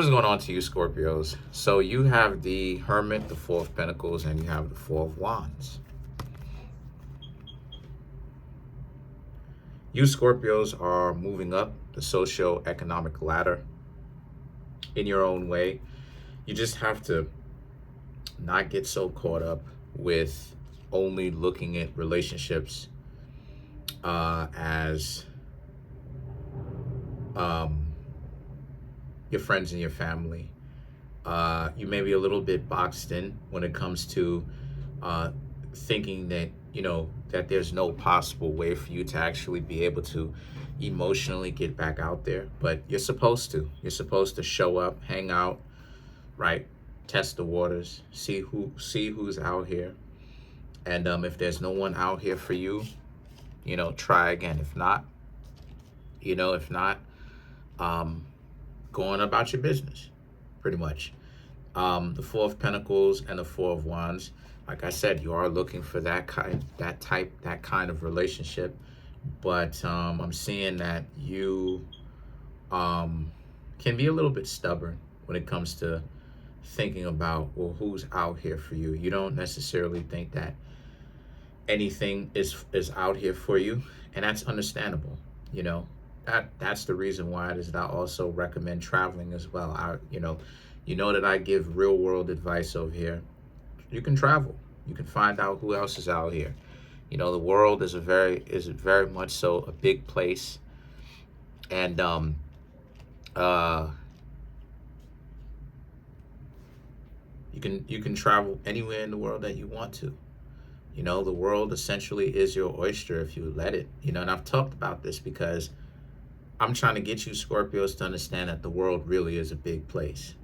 What's going on to you, Scorpios? So you have the Hermit, the Four of Pentacles, and you have the Four of Wands. You Scorpios are moving up the socio-economic ladder in your own way. You just have to not get so caught up with only looking at relationships as your friends and your family. You may be a little bit boxed in when it comes to thinking that, that there's no possible way for you to actually be able to emotionally get back out there. But you're supposed to. You're supposed to show up, hang out, right? Test the waters, see who's out here. And if there's no one out here for you, try again. If not, go on about your business, pretty much. The Four of Pentacles and the Four of Wands, like I said, you are looking for that kind of relationship. But I'm seeing that you can be a little bit stubborn when it comes to thinking about, well, who's out here for you. You don't necessarily think that anything is out here for you, and that's understandable. That's the reason why it is that I also recommend traveling as well. You know that I give real world advice over here. You can travel. You can find out who else is out here. The world is very much so a big place, and you can travel anywhere in the world that you want to. The world essentially is your oyster if you let it. And I've talked about this because I'm trying to get you Scorpios to understand that the world really is a big place.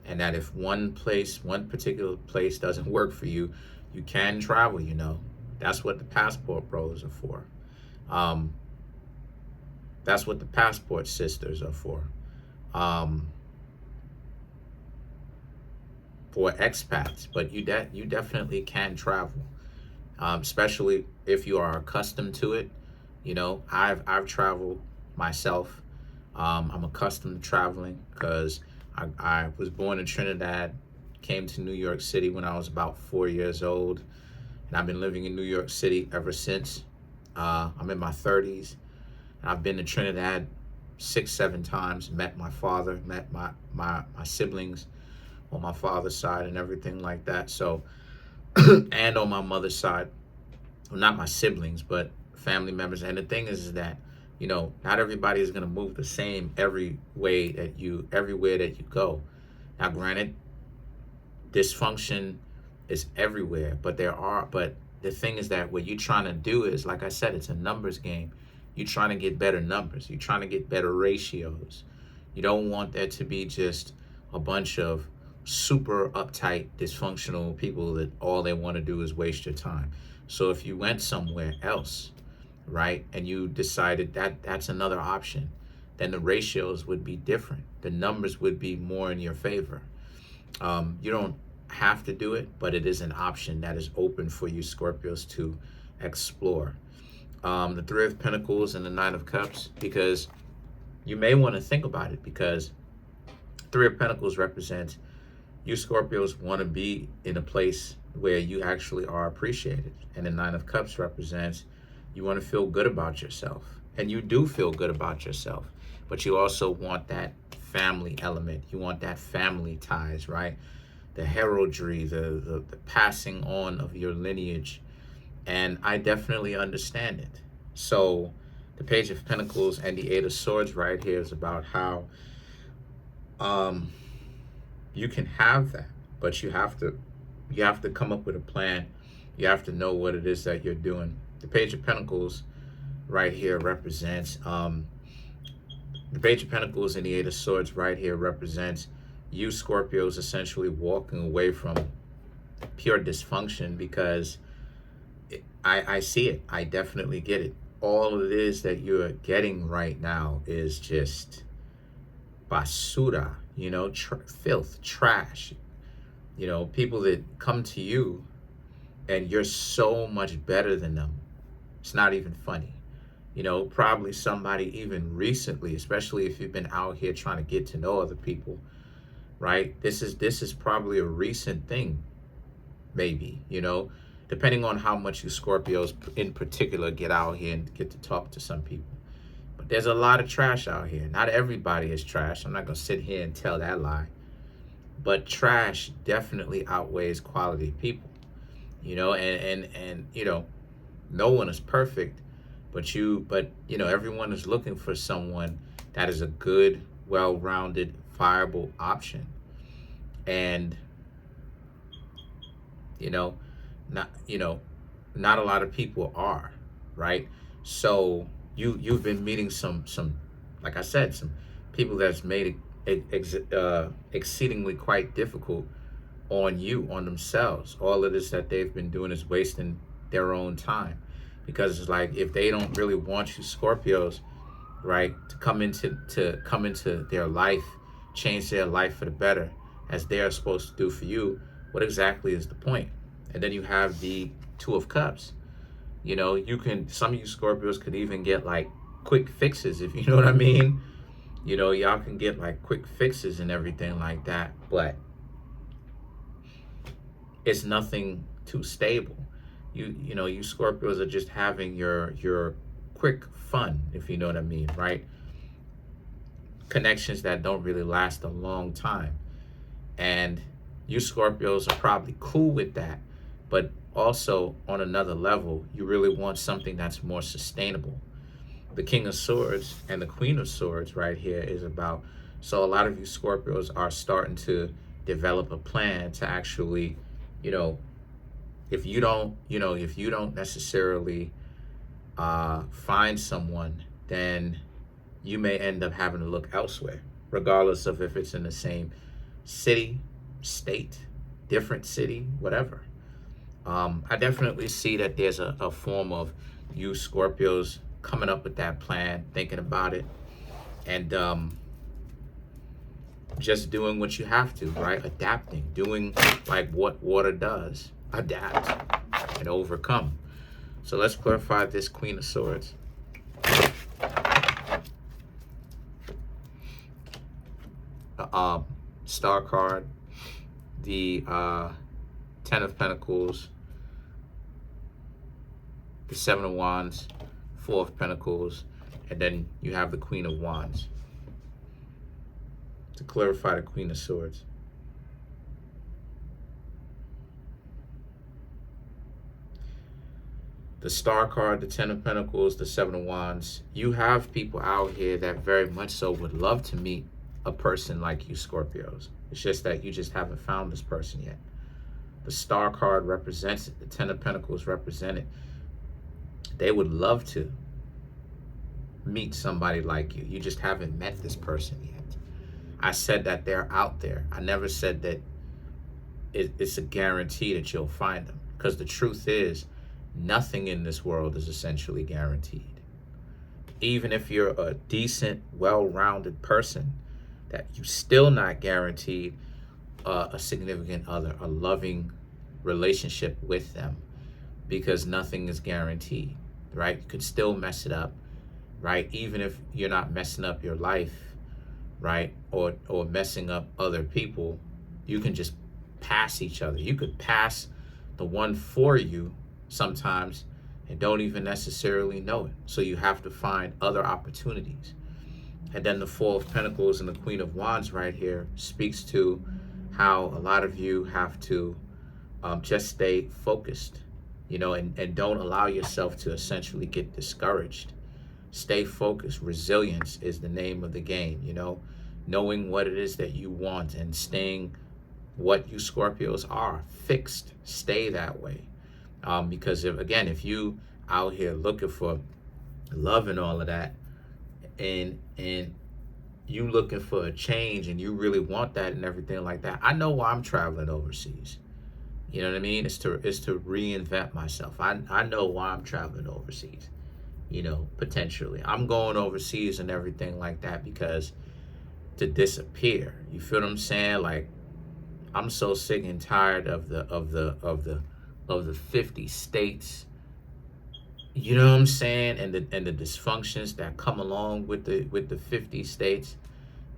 And that if one particular place doesn't work for you, you can travel, That's what the passport bros are for. That's what the passport sisters are for. For expats, but you definitely can travel. Especially if you are accustomed to it. I've traveled myself. I'm accustomed to traveling because I was born in Trinidad, came to New York City when I was about 4 years old, and I've been living in New York City ever since. I'm in my 30s, and I've been to Trinidad 6-7 times, met my father, met my siblings on my father's side and everything like that. So, and on my mother's side, well, not my siblings, but family members. And the thing is that, not everybody is going to move the same everywhere that you go. Now, granted, dysfunction is everywhere, but the thing is that what you're trying to do is, like I said, it's a numbers game. You're trying to get better numbers. You're trying to get better ratios. You don't want there to be just a bunch of super uptight, dysfunctional people that all they want to do is waste your time. So if you went somewhere else, right, and you decided that that's another option, then the ratios would be different. The numbers would be more in your favor. You don't have to do it, but it is an option that is open for you Scorpios to explore. The Three of Pentacles and the Nine of Cups, because you may want to think about it, because Three of Pentacles represents you Scorpios want to be in a place where you actually are appreciated. And the Nine of Cups represents you want to feel good about yourself. And you do feel good about yourself. But you also want that family element. You want that family ties, right? The heraldry, the passing on of your lineage. And I definitely understand it. So the Page of Pentacles and the Eight of Swords right here is about how you can have that, but you have to come up with a plan. You have to know what it is that you're doing. The Page of Pentacles right here represents the Page of Pentacles and the Eight of Swords right here represents you Scorpios essentially walking away from pure dysfunction, because I see it. I definitely get it. All it is that you're getting right now is just basura, filth, trash. People that come to you and you're so much better than them. It's not even funny. Probably somebody even recently, especially if you've been out here trying to get to know other people, right? This is probably a recent thing, maybe, depending on how much you Scorpios in particular get out here and get to talk to some people. But there's a lot of trash out here. Not everybody is trash. I'm not gonna sit here and tell that lie. But trash definitely outweighs quality people. And no one is perfect, but everyone is looking for someone that is a good, well-rounded, viable option. And you know, not not a lot of people are, right? So you've been meeting some like I said, some people that's made it exceedingly quite difficult on themselves. All of this that they've been doing is wasting their own time, because it's like, if they don't really want you Scorpios, right, to come into their life, change their life for the better, as they are supposed to do for you, what exactly is the point? And then you have the Two of Cups. Some of you Scorpios could even get like quick fixes, if you know what I mean. Y'all can get like quick fixes and everything like that, but it's nothing too stable. You Scorpios are just having your quick fun, if you know what I mean, right? Connections that don't really last a long time. And you Scorpios are probably cool with that, but also on another level, you really want something that's more sustainable. The King of Swords and the Queen of Swords right here is about, so a lot of you Scorpios are starting to develop a plan to actually, if you don't necessarily find someone, then you may end up having to look elsewhere, regardless of if it's in the same city, state, different city, whatever. I definitely see that there's a form of you Scorpios coming up with that plan, thinking about it, and just doing what you have to, right? Adapting, doing like what water does, adapt and overcome. So let's clarify this Queen of Swords. Star card, the Ten of Pentacles, the Seven of Wands, Four of Pentacles, and then you have the Queen of Wands. To clarify the Queen of Swords. The Star card, the Ten of Pentacles, the Seven of Wands. You have people out here that very much so would love to meet a person like you Scorpios. It's just that you just haven't found this person yet. The Star card represents it. The Ten of Pentacles represent it. They would love to meet somebody like you. You just haven't met this person yet. I said that they're out there. I never said that it's a guarantee that you'll find them. Because the truth is, nothing in this world is essentially guaranteed. Even if you're a decent, well-rounded person, that you're still not guaranteed a significant other, a loving relationship with them, because nothing is guaranteed, right? You could still mess it up, right? Even if you're not messing up your life, right? Or messing up other people, you can just pass each other. You could pass the one for you sometimes and don't even necessarily know it. So you have to find other opportunities. And then the Four of Pentacles and the Queen of Wands right here speaks to how a lot of you have to just stay focused, and don't allow yourself to essentially get discouraged. Stay focused. Resilience is the name of the game, knowing what it is that you want and staying what you Scorpios are, fixed. Stay that way. Because if you out here looking for love and all of that, and you looking for a change and you really want that and everything like that, I know why I'm traveling overseas. You know what I mean? It's to reinvent myself. I know why I'm traveling overseas. Potentially I'm going overseas and everything like that because to disappear. You feel what I'm saying? Like, I'm so sick and tired of the 50 states. You know what I'm saying? And the dysfunctions that come along with the 50 states.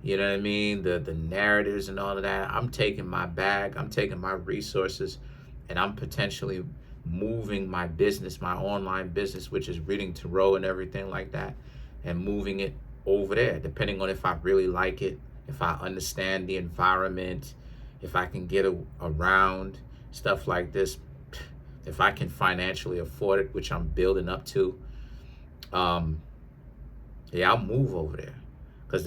You know what I mean? The narratives and all of that. I'm taking my bag, I'm taking my resources, and I'm potentially moving my business, my online business, which is reading tarot and everything like that, and moving it over there, depending on if I really like it, if I understand the environment, if I can get around stuff like this, if I can financially afford it, which I'm building up to. Yeah, I'll move over there, because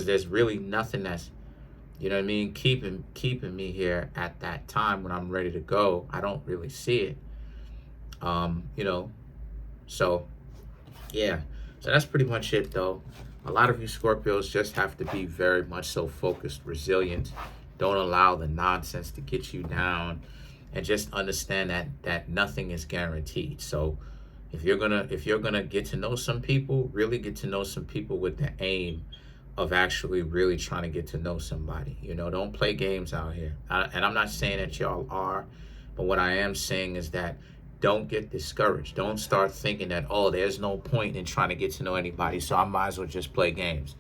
there's really nothing that's, you know what I mean, keeping me here at that time when I'm ready to go. I don't really see it. You know, so yeah. So that's pretty much it though. A lot of you Scorpios just have to be very much so focused, resilient. Don't allow the nonsense to get you down, and just understand that nothing is guaranteed. So if you're gonna get to know some people, really get to know some people with the aim of actually really trying to get to know somebody. You know, don't play games out here. And I'm not saying that y'all are, but what I am saying is that don't get discouraged. Don't start thinking that, oh, there's no point in trying to get to know anybody, so I might as well just play games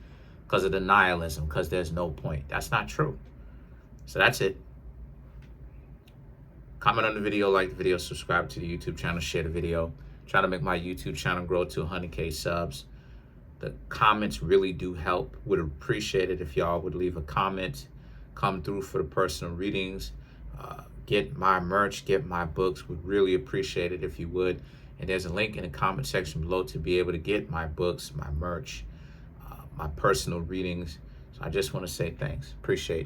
because of the nihilism, because there's no point. That's not true. So that's it. Comment on the video, like the video, subscribe to the YouTube channel, share the video. Try to make my YouTube channel grow to 100K subs. The comments really do help. Would appreciate it if y'all would leave a comment. Come through for the personal readings. Get my merch, get my books. Would really appreciate it if you would. And there's a link in the comment section below to be able to get my books, my merch, my personal readings. So I just want to say thanks. Appreciate you.